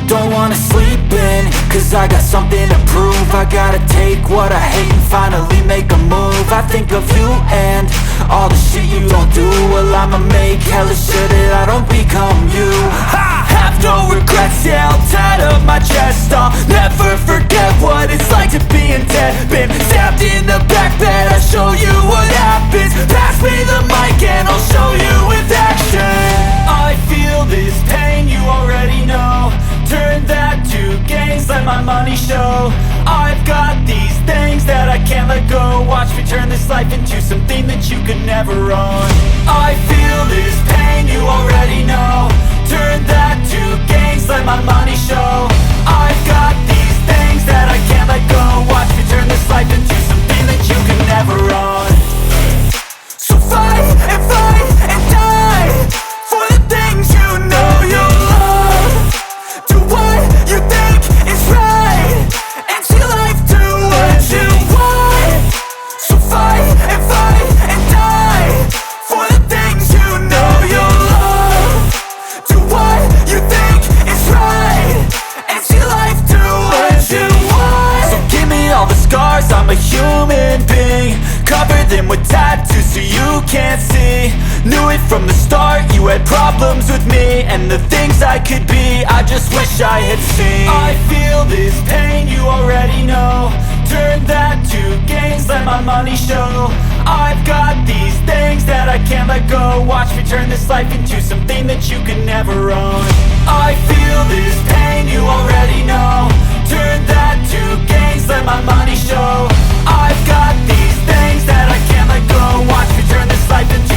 Don't wanna sleep in, cause I got something to prove. I gotta take what I hate and finally make a move. I think of you and all the shit you don't do. Well, I'ma make hella sure that I don't become you. I have no regrets, yeah, I'll tie up my chest. I'll never forget what it's like to be in debt. Been stabbed in the back bed, I'll show you what happens. Pass me the mic and I'll show you with action. I feel this pain, you already know. Turn that to gains, let my money show. I've got these things that I can't let go. Watch me turn this life into something that you could never own. I feel this pain, you already know. Turn that to gains, let my money show. I've got these things that I can't let go. Watch me turn this life into something that you could never own. So fight and die for the things you know you love. Do what you think is right, and see life do what you want. So fight and die for the things you know you love. Do what you think is right, and see life do what you want. So give me all the scars, I'm a human being. Cover them with tattoos so you can't see. Knew it from the start, you had problems with me and the things I could be, I just wish I had seen. I feel this pain, you already know. Turn that to gains, let my money show. I've got these things that I can't let go. Watch me turn this life into something that you could never own. I feel this pain, you already know. Turn that to gains, let my money show. I've got these things that I can't let go. Watch me turn this life into